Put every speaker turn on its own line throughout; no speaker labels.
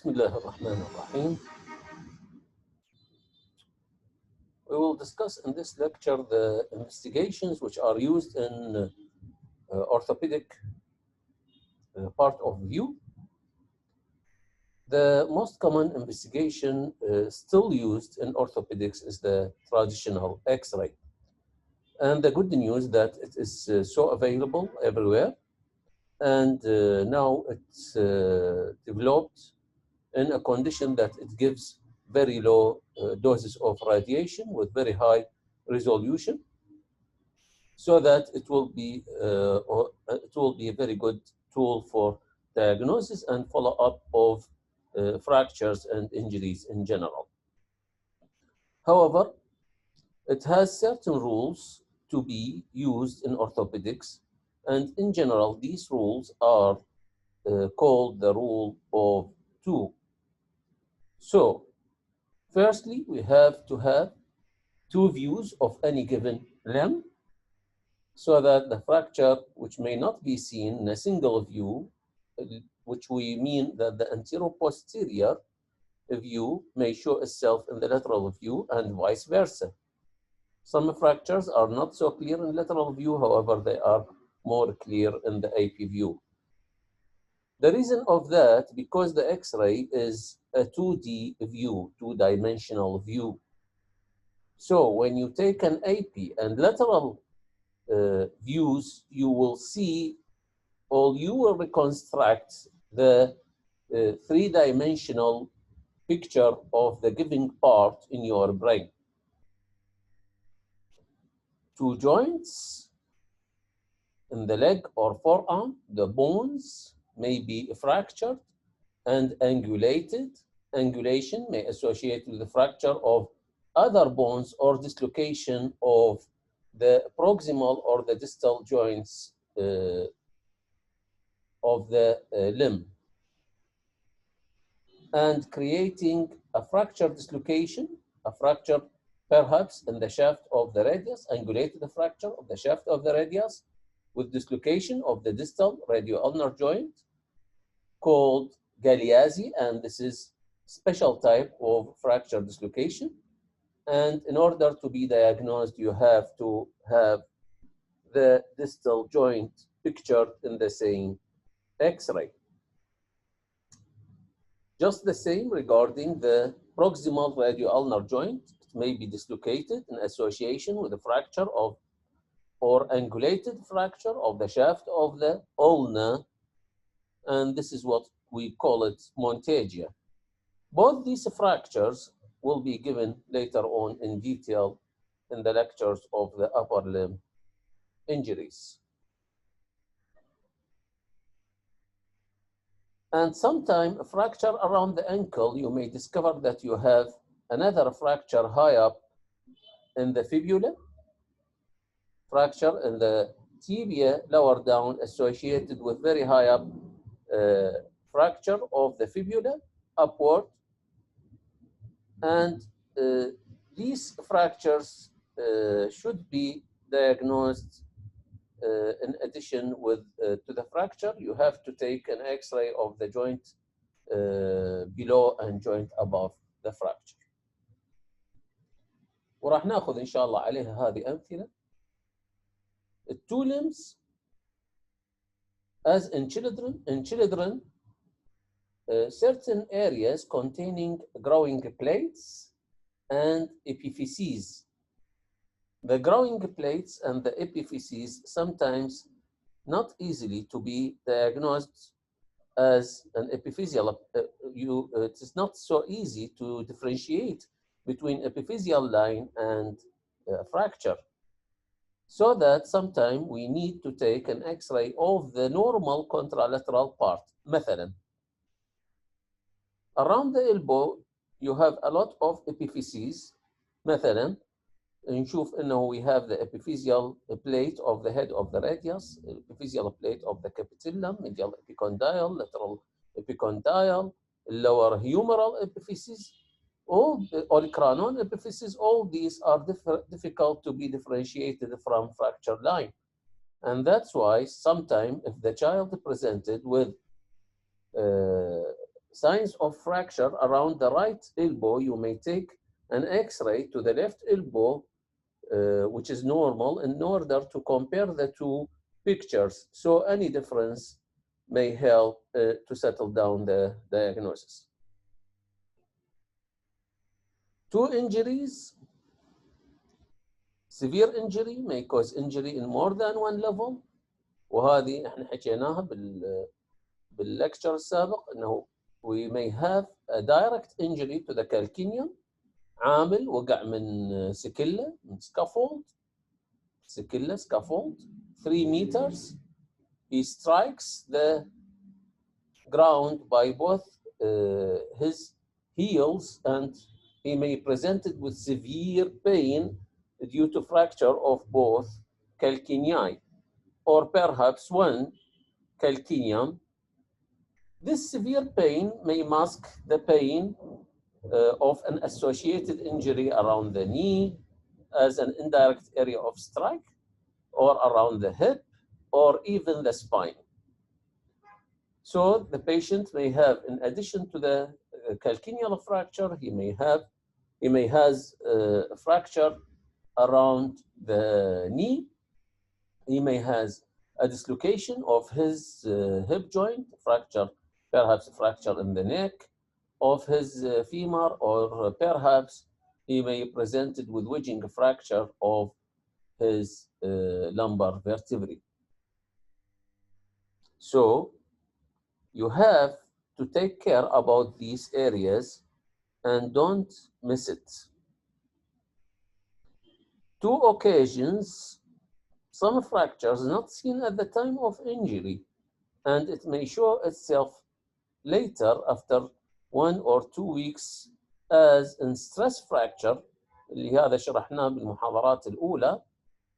Bismillah ar-Rahman ar-Rahim. We will discuss in this lecture the investigations which are used in orthopedic part of view. The most common investigation still used in orthopedics is the traditional X-ray. And the good news that it is so available everywhere. And now it's developed in a condition that it gives very low doses of radiation with very high resolution, so that it will be a very good tool for diagnosis and follow-up of fractures and injuries in general. However, it has certain rules to be used in orthopedics, and in general, these rules are called the rule of two. So, firstly, we have to have two views of any given limb, so that the fracture, which may not be seen in a single view, which we mean that the anteroposterior view may show itself in the lateral view and vice versa. Some fractures are not so clear in lateral view, however, they are more clear in the AP view. The reason of that, because the X-ray is a 2D view, two-dimensional view. So when you take an AP and lateral views, you will see, or you will reconstruct the three-dimensional picture of the given part in your brain. Two joints in the leg or forearm, the bones may be fractured and angulated. Angulation may associate with the fracture of other bones or dislocation of the proximal or the distal joints of the limb, and creating a fracture dislocation, a fracture perhaps in the shaft of the radius, angulated fracture of the shaft of the radius with dislocation of the distal radio-ulnar joint called Galeazzi, and this is special type of fracture dislocation. And in order to be diagnosed, you have to have the distal joint pictured in the same X-ray. Just the same regarding the proximal radio-ulnar joint. It may be dislocated in association with a fracture of or angulated fracture of the shaft of the ulna, and this is what we call it montagia. Both these fractures will be given later on in detail in the lectures of the upper limb injuries. And sometime a fracture around the ankle, you may discover that you have another fracture high up in the fibula, fracture in the tibia lower down associated with very high up fracture of the fibula upward. And these fractures should be diagnosed in addition with to the fracture. You have to take an X-ray of the joint below and joint above the fracture. وراح ناخذ إن شاء الله عليها هذه أمثلة. The two limbs, as in children, certain areas containing growing plates and epiphyses. The growing plates and the epiphyses sometimes not easily to be diagnosed as an epiphyseal. It is not so easy to differentiate between epiphyseal line and fracture. So that sometimes we need to take an X-ray of the normal contralateral part. مثلا, around the elbow, you have a lot of epiphyses. مثلا, نشوف إنه we have the epiphyseal plate of the head of the radius, epiphyseal plate of the capitellum, medial epicondyle, lateral epicondyle, lower humeral epiphyses, all olecranon epiphyses. All these are difficult to be differentiated from fracture line. And that's why sometimes if the child presented with signs of fracture around the right elbow, you may take an X-ray to the left elbow, which is normal, in order to compare the two pictures. So any difference may help to settle down the diagnosis. Two injuries, severe injury may cause injury in more than one level. وهذه احنا حكيناها باللكتشر السابق انه we may have a direct injury to the calcaneum. عامل وقع من سكلة من scaffold 3 meters. He strikes the ground by both his heels, and he may present it with severe pain due to fracture of both calcanei, or perhaps one calcaneum. This severe pain may mask the pain of an associated injury around the knee as an indirect area of strike, or around the hip, or even the spine. So the patient may have, in addition to the calcaneal fracture, he may has a fracture around the knee. He may has a dislocation of his hip joint, perhaps a fracture in the neck of his femur, or perhaps he may present it with wedging fracture of his lumbar vertebrae. So you have to take care about these areas and don't miss it. Two occasions, some fractures not seen at the time of injury, and it may show itself later after 1 or 2 weeks as in stress fracture, اللي هذا شرحناه بالمحاضرات الأولى،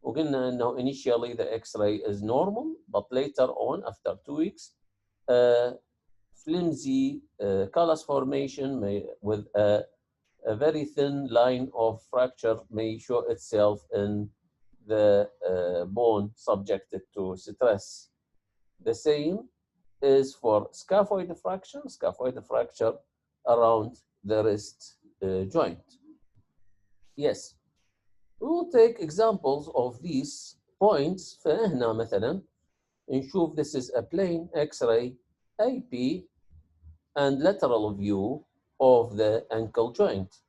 وقلنا إنه initially the X-ray is normal, but later on after 2 weeks, flimsy callus formation with a very thin line of fracture may show itself in the bone subjected to stress. The same is for scaphoid fracture around the wrist joint. Yes, we will take examples of these points. فهنا مثلا نشوف this is a plain X-ray AP and lateral view of the ankle joint.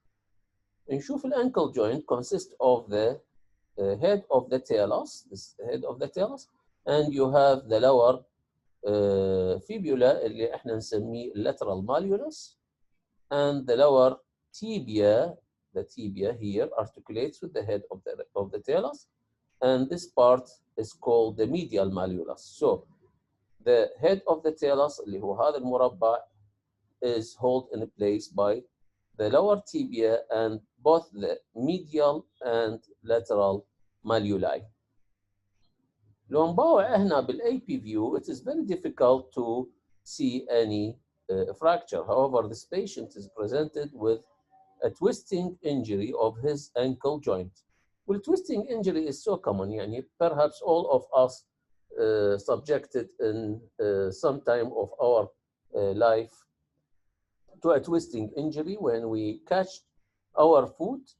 نشوف ankle joint consists of the head of the talus, and you have the lower fibula اللي احنا نسميه lateral malleolus, and the lower tibia. The tibia here articulates with the head of the talus, and this part is called the medial malleolus. So the head of the talus اللي هو هذا المربع is held in place by the lower tibia and both the medial and lateral malleoli. لو نباوع هنا بالAP view, it is very difficult to see any fracture. However, this patient is presented with a twisting injury of his ankle joint. Well, twisting injury is so common. يعني perhaps all of us subjected in some time of our life to a twisting injury when we catch our foot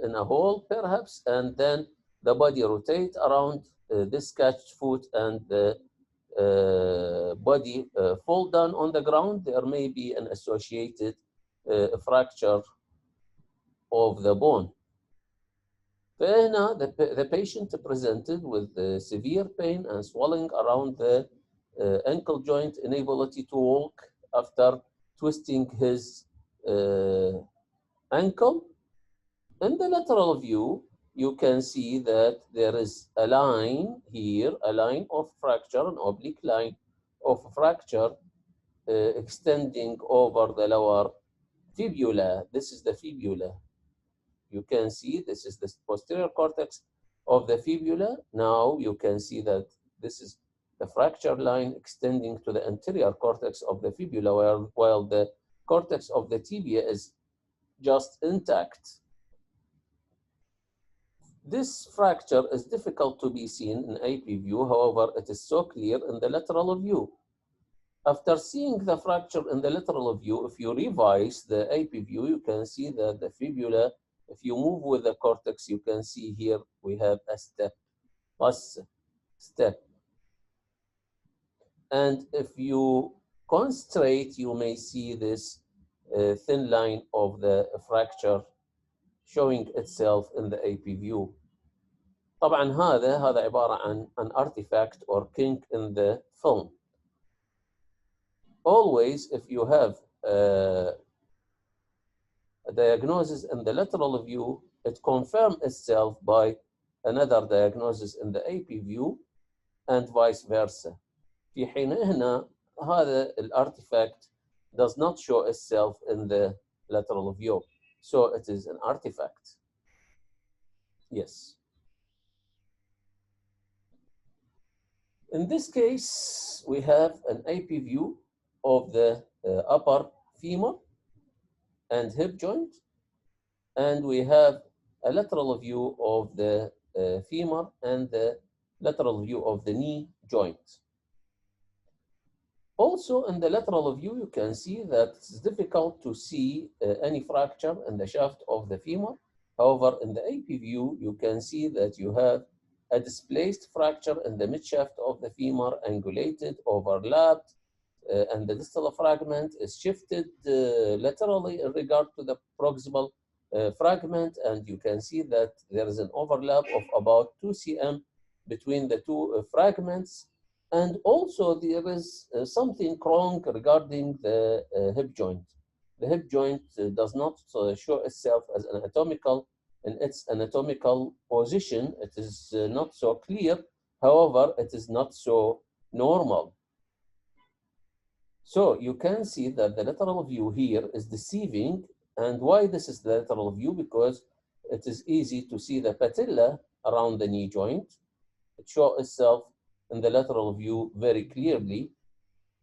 in a hole, perhaps, and then the body rotates around this catched foot, and the body fall down on the ground. There may be an associated fracture of the bone. فهنا the patient presented with severe pain and swelling around the ankle joint, inability to walk after twisting his ankle. In the lateral view, you can see that there is a line here, a line of fracture, an oblique line of fracture extending over the lower fibula. This is the fibula. You can see this is the posterior cortex of the fibula. Now you can see that this is the fracture line extending to the anterior cortex of the fibula, while the cortex of the tibia is just intact. This fracture is difficult to be seen in AP view. However, it is so clear in the lateral view. After seeing the fracture in the lateral view, if you revise the AP view, you can see that the fibula, if you move with the cortex, you can see here we have a step, plus step. And if you concentrate, you may see this thin line of the fracture showing itself in the AP view. طبعا هذا عبارة عن an artifact or kink in the film. Always, if you have a diagnosis in the lateral view, it confirms itself by another diagnosis in the AP view and vice versa. في حين هنا هذا الارtifact does not show itself in the lateral view. So it is an artifact. Yes. In this case, we have an AP view of the upper femur and hip joint, and we have a lateral view of the femur and the lateral view of the knee joint. Also, in the lateral view, you can see that it's difficult to see any fracture in the shaft of the femur. However, in the AP view, you can see that you have a displaced fracture in the midshaft of the femur, angulated, overlapped, and the distal fragment is shifted laterally in regard to the proximal fragment, and you can see that there is an overlap of about 2 cm between the two fragments. And also there is something wrong regarding the hip joint. The hip joint does not show itself as anatomical in its anatomical position. It is not so clear. However, it is not so normal. So you can see that the lateral view here is deceiving. And why this is the lateral view? Because it is easy to see the patella around the knee joint. It shows itself in the lateral view very clearly.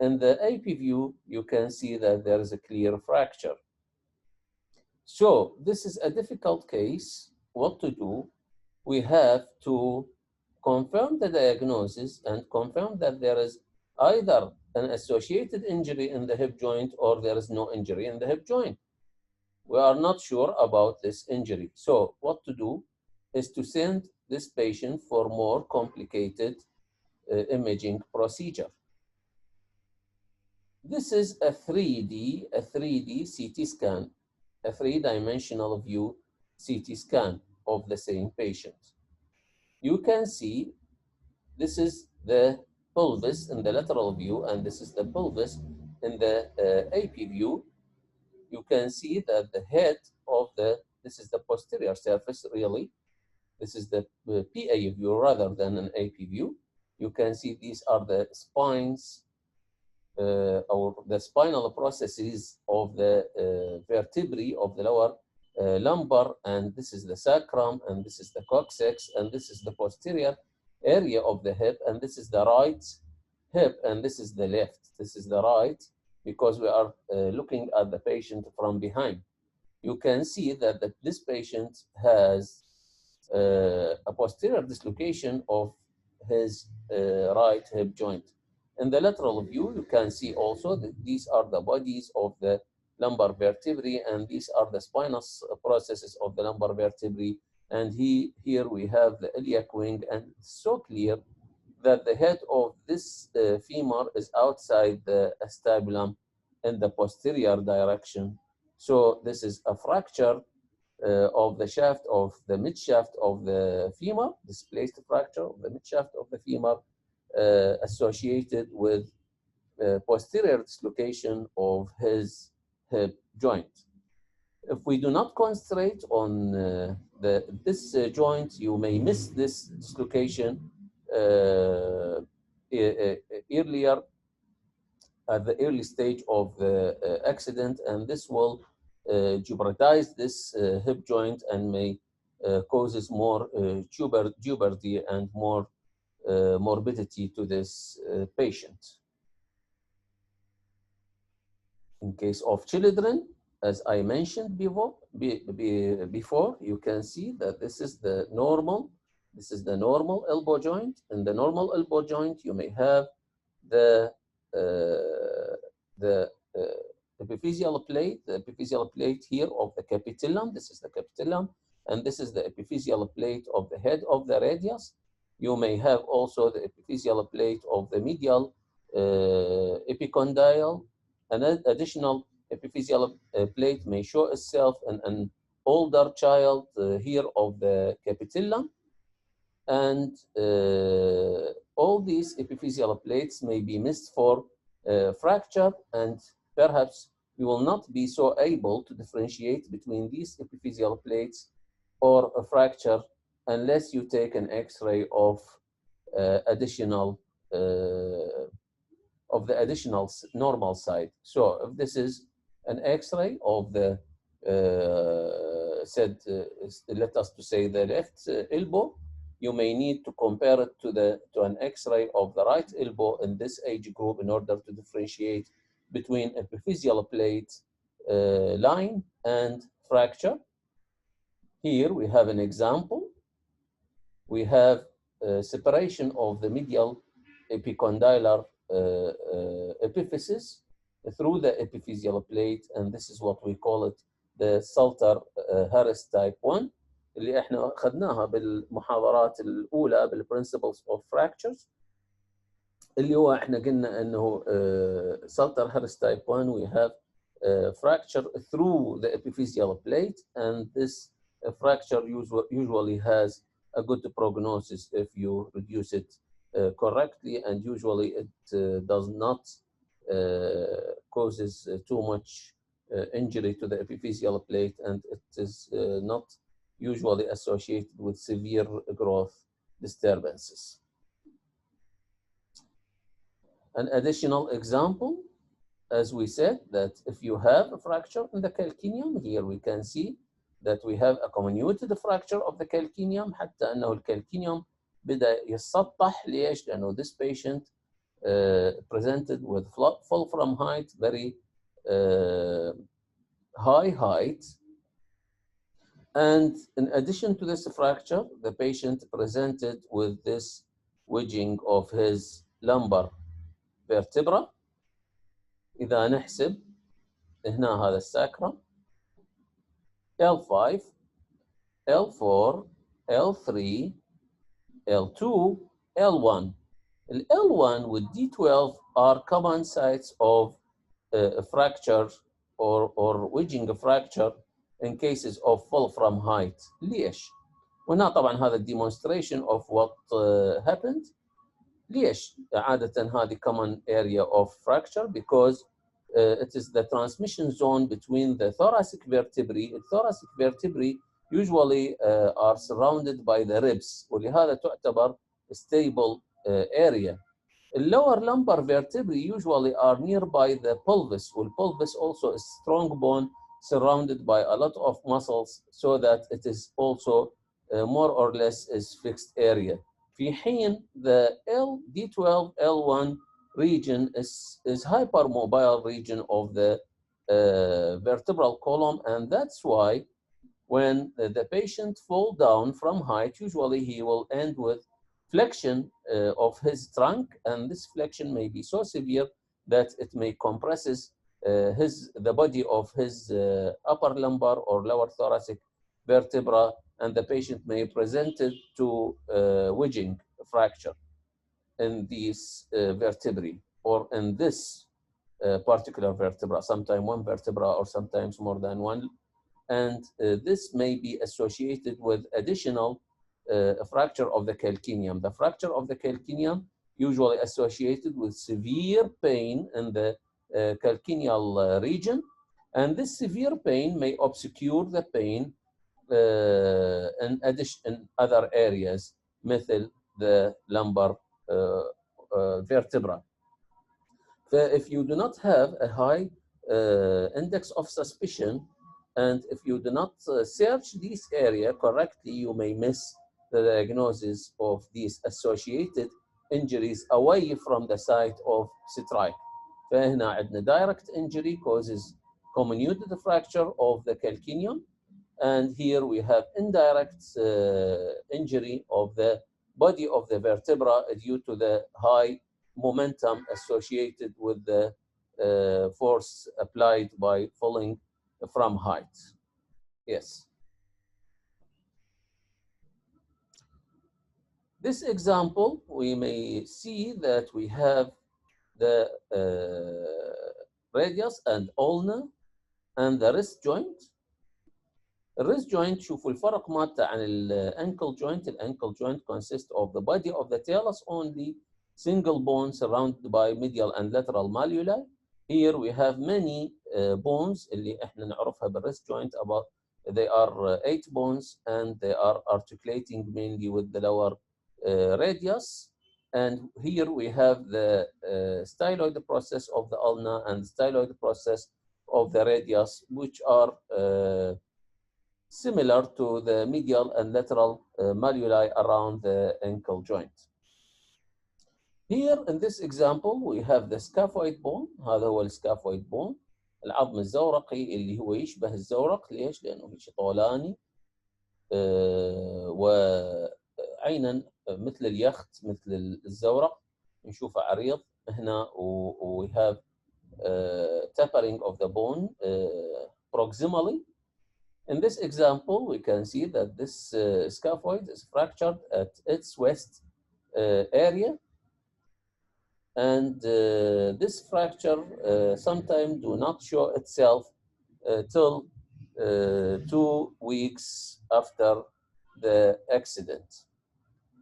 In the AP view, you can see that there is a clear fracture. So this is a difficult case. What to do? We have to confirm the diagnosis and confirm that there is either an associated injury in the hip joint or there is no injury in the hip joint. We are not sure about this injury. So what to do is to send this patient for more complicated imaging procedure. This is a 3D CT scan, a three-dimensional view CT scan of the same patient. You can see this is the pelvis in the lateral view, and this is the pelvis in the AP view. You can see that the head of this is the posterior surface, really. This is the PA view rather than an AP view. You can see these are the spines or the spinal processes of the vertebrae of the lower lumbar, and this is the sacrum, and this is the coccyx, and this is the posterior area of the hip, and this is the right hip, and this is the left. This is the right because we are looking at the patient from behind. You can see that this patient has a posterior dislocation of his right hip joint. In the lateral view, you can see also that these are the bodies of the lumbar vertebrae, and these are the spinous processes of the lumbar vertebrae. And here we have the iliac wing, and it's so clear that the head of this femur is outside the acetabulum in the posterior direction. So this is a fracture of the shaft of the midshaft of the femur, displaced fracture of the midshaft of the femur associated with posterior dislocation of his hip joint. If we do not concentrate on this joint, you may miss this dislocation earlier at the early stage of the accident, and this will jeopardize this hip joint and may causes more jeopardy and more morbidity to this patient. In case of children, as I mentioned before, you can see that this is the normal elbow joint. In the normal elbow joint, you may have the epiphyseal plate, the epiphyseal plate here of the capitellum. This is the capitellum, and this is the epiphyseal plate of the head of the radius. You may have also the epiphyseal plate of the medial epicondyle. An additional epiphyseal plate may show itself in an older child here of the capitellum. And all these epiphyseal plates may be missed for fracture, and perhaps you will not be so able to differentiate between these epiphyseal plates or a fracture unless you take an X-ray of additional normal side. So if this is an X-ray of the let us to say the left elbow, you may need to compare it to an X-ray of the right elbow in this age group in order to differentiate between epiphyseal plate line and fracture. Here we have an example. We have separation of the medial epicondylar epiphysis through the epiphyseal plate, and this is what we call it the Salter-Harris type 1 اللي احنا اخذناها بالمحاضرات الاولى بالprinciples of fractures، اللي هو احنا قلنا انه Salter-Harris type 1 we have fracture through the epiphyseal plate, and this fracture usually has a good prognosis if you reduce it correctly, and usually it does not causes too much injury to the epiphyseal plate, and it is not usually associated with severe growth disturbances. An additional example, as we said, that if you have a fracture in the calcaneum, here we can see that we have a comminuted fracture of the calcaneum حتى أنه الكالكينيوم بدأ يسطح. ليش؟ لأنه this patient presented with fulcrum height, very high height. And in addition to this fracture, the patient presented with this wedging of his lumbar vertebra. إذا نحسب هنا هذا الساكرم L5, L4, L3, L2, L1. L1 with D12 are common sites of a fracture or wedging fracture in cases of fulcrum height. ليش؟ وهنا طبعا هذا demonstration of what happened. ليش؟ عادة هذه common area of fracture because it is the transmission zone between the thoracic vertebrae. The thoracic vertebrae usually are surrounded by the ribs, ولهذا تعتبر stable area. The lower lumbar vertebrae usually are nearby the pelvis, والpelvis also is strong bone surrounded by a lot of muscles, so that it is also more or less is fixed area. في حين the D12 L1 region is hypermobile region of the vertebral column, and that's why when the patient fall down from height, usually he will end with flexion of his trunk, and this flexion may be so severe that it may compresses the body of his upper lumbar or lower thoracic vertebra, and the patient may present it to wedging fracture in these vertebrae or in this particular vertebra, sometimes one vertebra or sometimes more than one. And this may be associated with additional fracture of the calcaneum. The fracture of the calcaneum usually associated with severe pain in the calcaneal region, and this severe pain may obscure the pain in other areas, مثل the lumbar vertebra. If you do not have a high index of suspicion, and if you do not search this area correctly, you may miss the diagnosis of these associated injuries away from the site of strike. فهنا عندنا direct injury causes comminuted fracture of the calcaneum, and here we have indirect injury of the body of the vertebra due to the high momentum associated with the force applied by falling from height. Yes. This example, we may see that we have the radius and ulna and the wrist joint. الريست joint شوفوا الفرق مالته عن الانكل joint. الانكل joint consists of the body of the talus only, single bone surrounded by medial and lateral malleoli. Here we have many bones اللي احنا نعرفها بالريست joint. About they are 8 bones and they are articulating mainly with the lower radius. And here we have the styloid process of the ulna and styloid process of the radius, which are similar to the medial and lateral malleoli around the ankle joint. Here in this example we have the scaphoid bone. هذا هو السكافويد bone، العظم الزورقي اللي هو يشبه الزورق. ليش؟ لأنه هيك طولاني وعينا مثل اليخت مثل الزورق، نشوفه عريض هنا. و we have tapering of the bone proximally. In this example, we can see that this scaphoid is fractured at its west area, and this fracture sometimes do not show itself till 2 weeks after the accident,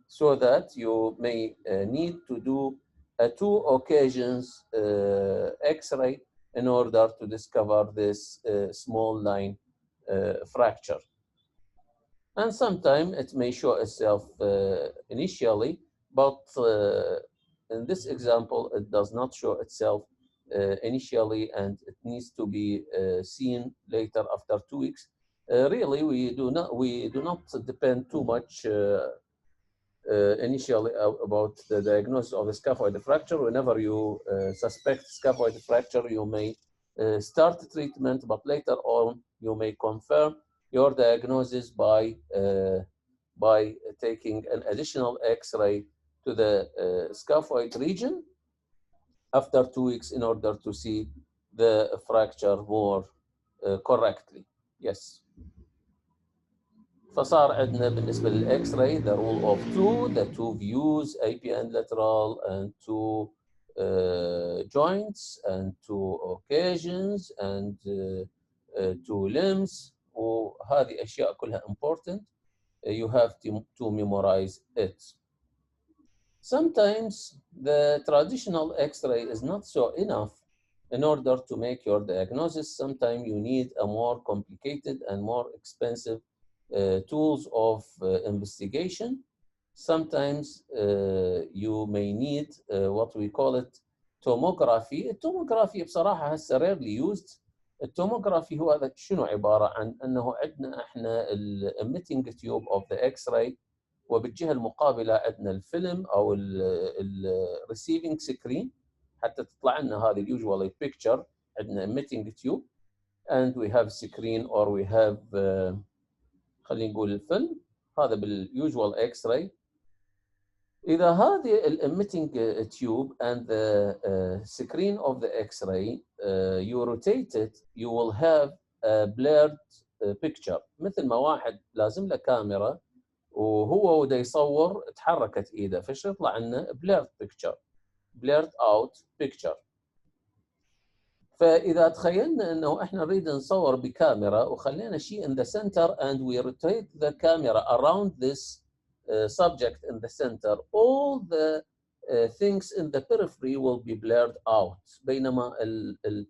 so that you may need to do 2 occasions X-ray in order to discover this small line fracture. And sometimes it may show itself initially, but in this example it does not show itself initially, and it needs to be seen later after 2 weeks. Really, we do not depend too much initially about the diagnosis of a scaphoid fracture. Whenever you suspect scaphoid fracture, you may start treatment, but later on you may confirm your diagnosis by taking an additional X-ray to the scaphoid region after 2 weeks in order to see the fracture more correctly. Yes. فصار عندنا بالنسبة للإكس راي the rule of 2, the 2 views, AP and lateral, and 2 joints, and 2 occasions, and 2 limbs. وهذه أشياء كلها important. You have to memorize it. Sometimes the traditional X-ray is not so enough in order to make your diagnosis. Sometimes you need a more complicated and more expensive tools of investigation. Sometimes you may need what we call it tomography. التوموغرافي بصراحة هسه rarely used. التوموغرافي هو هذا شنو عبارة عن أنه عندنا إحنا emitting tube of the X-ray، وبالجهة المقابلة عندنا الفيلم أو receiving screen حتى تطلع لنا هذه usually picture. عندنا emitting tube and we have screen or we have خلينا نقول الفيلم. هذا بالusual X-ray. إذا هذه emitting tube and the screen of the X-ray you rotate it, you will have a blurred picture. مثل ما واحد لازم له كاميرا وهو ودا يصور تحركت ايده، فش يطلع لنا blurred picture, blurred out picture. فإذا تخيلنا أنه إحنا نريد نصور بكاميرا وخلينا شيء in the center and we rotate the camera around this subject in the center, all the things in the periphery will be blurred out، بينما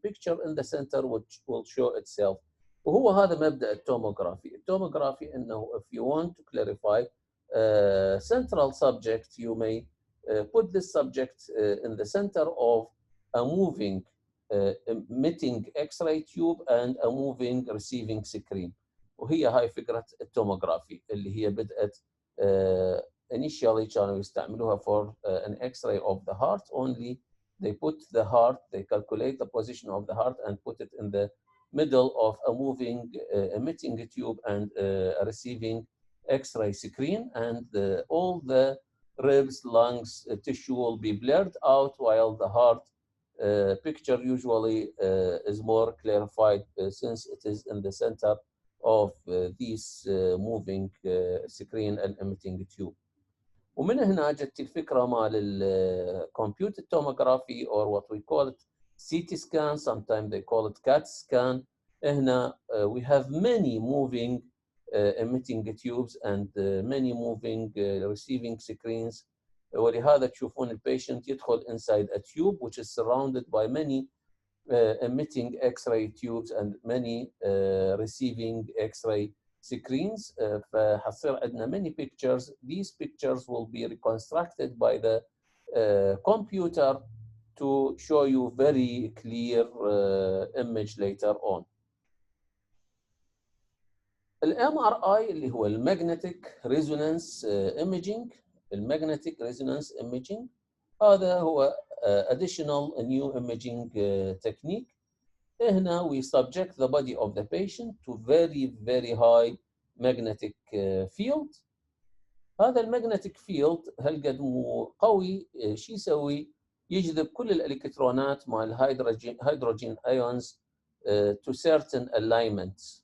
picture in the center which will show itself. وهو هذا مبدأ التوموغرافي. التوموغرافي أنه if you want to clarify central subject, you may put this subject in the center of a moving emitting X-ray tube and a moving receiving screen. وهي هاي فكرة التوموغرافي اللي هي بدأت initially كانوا يستعملوها for an X-ray of the heart only. They put the heart, they calculate the position of the heart and put it in the middle of a moving emitting tube and a receiving X-ray screen, and all the ribs, lungs, tissue will be blurred out while the heart picture usually is more clarified since it is in the center of these moving screen and emitting tube. ومن هنا جت الفكرة مال الكمبيوتر tomography or what we call it CT scan, sometimes they call it CAT scan. هنا we have many moving emitting tubes and many moving receiving screens. ولهذا تشوفون البيشنت يدخل inside a tube which is surrounded by many emitting X-ray tubes and many receiving X-ray screens. فحصير عندنا many pictures. These pictures will be reconstructed by the computer to show you very clear image later on. MRI اللي هو magnetic resonance imaging. magnetic resonance imaging هذا هو additional new imaging technique. هنا we subject the body of the patient to very high magnetic field. هذا المagnetic field هالقد مو قوي شو يسوي؟ يجذب كل الالكترونات مال hydrogen ions to certain alignments,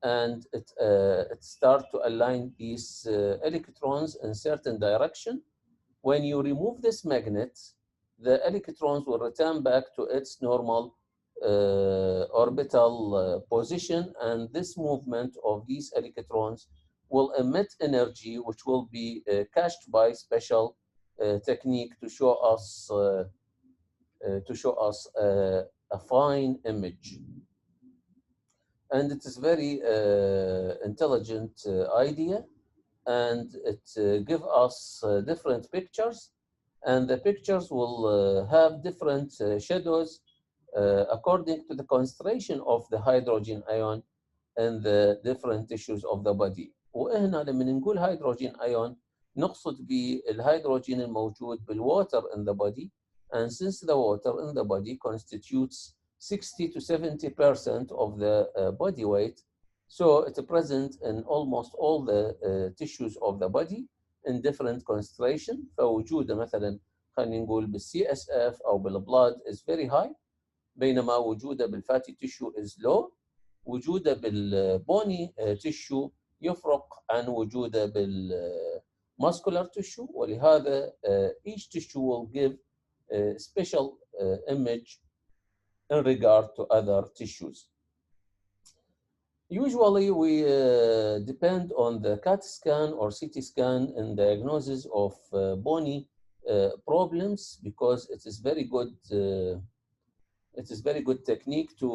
and it start to align these electrons in certain direction. When you remove this magnet, the electrons will return back to its normal orbital position, and this movement of these electrons will emit energy which will be cached by special technique to show us a fine image. And it is very intelligent idea, and it give us different pictures, and the pictures will have different shadows according to the concentration of the hydrogen ion in the different tissues of the body. وهنا لما نقول hydrogen ion نقصد بالهيدروجين الموجود بالwater in the body, and since the water in the body constitutes 60 to 70% of the body weight, so it's present in almost all the tissues of the body in different concentration. فوجوده مثلا خلينا نقول بالCSF أو بالبلاد is very high، بينما وجوده بالفاتي tissue is low. وجوده بالبوني tissue يفرق عن وجوده بالmuscular tissue، ولهذا each tissue will give a special image in regard to other tissues. Usually we depend on the CAT scan or CT scan in diagnosis of bony problems, because it is very good technique to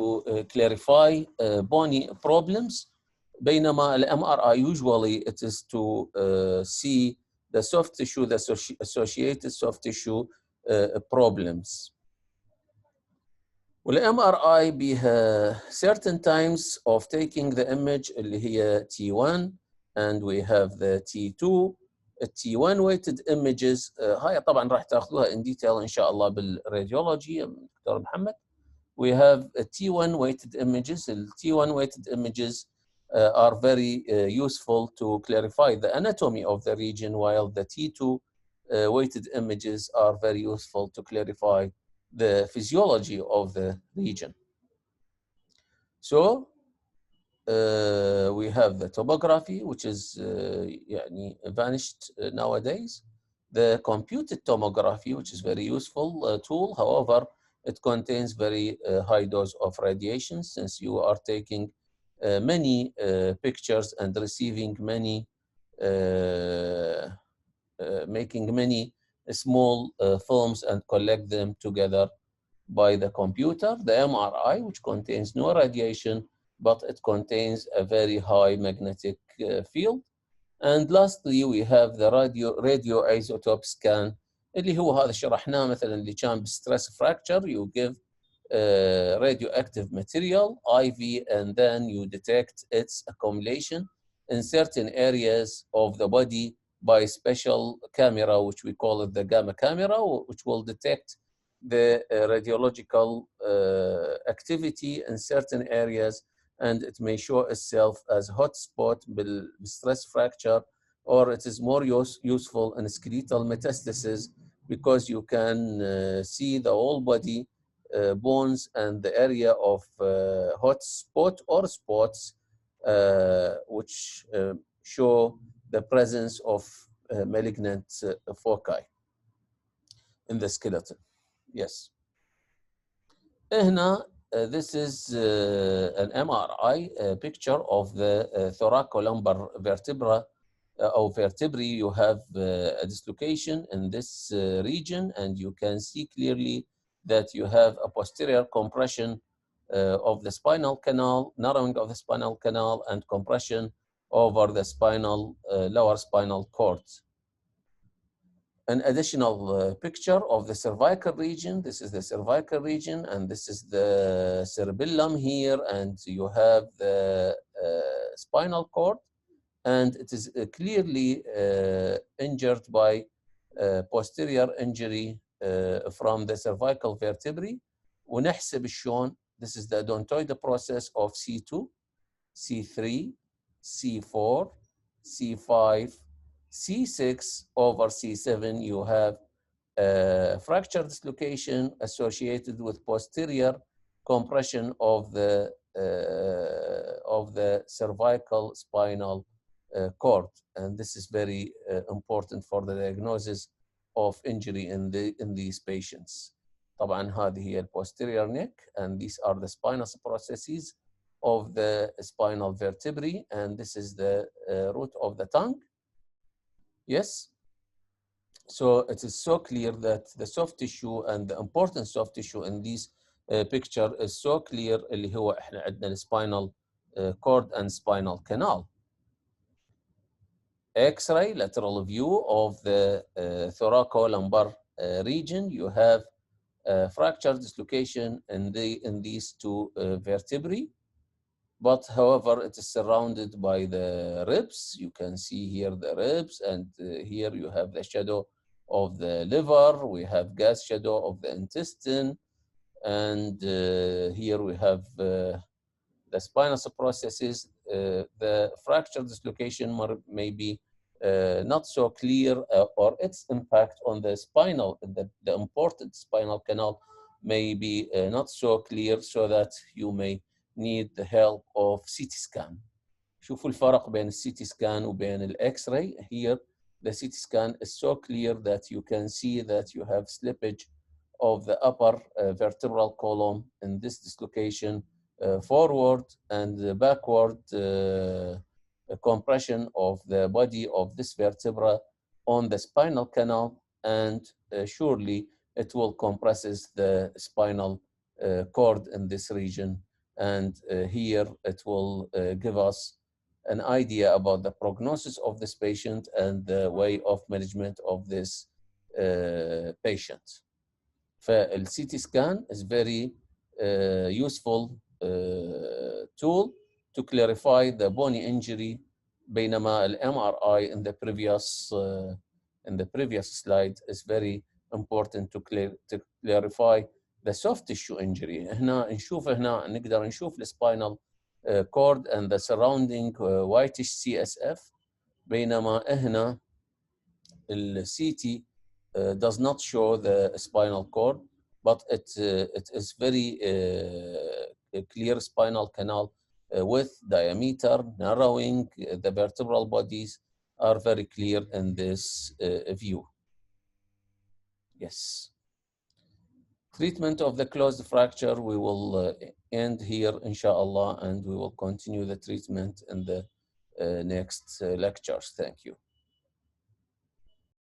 clarify bony problems. بينما ال MRI usually it is to see the soft tissue, the associated soft tissue problems. وال MRI بها certain times of taking the image اللي هي T1 and we have the T2. T1 weighted images هاي طبعا راح تاخذوها in detail إن شاء الله بالراديولوجي دكتور محمد. We have T1 weighted images. The T1 weighted images are very useful to clarify the anatomy of the region, while the T2 weighted images are very useful to clarify the physiology of the region. So we have the topography, which is يعني vanished nowadays. The computed tomography, which is very useful tool. However, it contains very high dose of radiation, since you are taking many pictures and receiving many, making many small films and collect them together by the computer. The MRI, which contains no radiation, but it contains a very high magnetic field. And lastly, we have the radioisotope scan, اللي هو هذا شرحناه مثلا اللي كان بالstress fracture. You give radioactive material IV, and then you detect its accumulation in certain areas of the body by special camera, which we call it the gamma camera, which will detect the radiological activity in certain areas, and it may show itself as hotspot بالstress fracture, or it is more useful in skeletal metastasis because you can see the whole body bones and the area of hot spot or spots which show the presence of malignant foci in the skeleton. Yes. هنا this is an MRI picture of the thoracolumbar vertebra or vertebrae. You have a dislocation in this region, and you can see clearly that you have a posterior compression of the spinal canal, narrowing of the spinal canal, and compression over the spinal lower spinal cord. An additional picture of the cervical region. This is the cervical region, and this is the cerebellum here, and you have the spinal cord, and it is clearly injured by posterior injury from the cervical vertebrae. ونحسب شلون. This is the odontoid process of C2, C3, C4, C5, C6 over C7. You have fracture dislocation associated with posterior compression of the cervical spinal cord, and this is very important for the diagnosis of injury in these patients. طبعا هذه هي posterior neck, and these are the spinous processes of the spinal vertebrae, and this is the root of the tongue. Yes. So it is so clear that the soft tissue and the important soft tissue in this picture is so clear, اللي هو احنا عندنا spinal cord and spinal canal. X-ray lateral view of the thoracolumbar region. You have fracture dislocation in these two vertebrae, but however it is surrounded by the ribs. You can see here the ribs, and here you have the shadow of the liver. We have gas shadow of the intestine, and here we have the spinous processes. The fracture dislocation may be not so clear, or its impact on the spinal, the important spinal canal may be not so clear, so that you may need the help of CT scan. شوفوا الفرق بين الCT scan وبين الإكس-راي. Here the CT scan is so clear that you can see that you have slippage of the upper vertebral column in this dislocation, forward and backward compression of the body of this vertebra on the spinal canal, and surely it will compresses the spinal cord in this region, and here it will give us an idea about the prognosis of this patient and the way of management of this patient. فالCT scan is very useful tool to clarify the bony injury, بينما ال MRI in the previous slide is very important to clarify the soft tissue injury. هنا نقدر نشوف السباينال cord and the surrounding whitish CSF, بينما هنا ال CT does not show the spinal cord, but it is very clear spinal canal with diameter, narrowing. The vertebral bodies are very clear in this view. Yes. Treatment of the closed fracture, we will end here, inshallah, and we will continue the treatment in the next lectures. Thank you.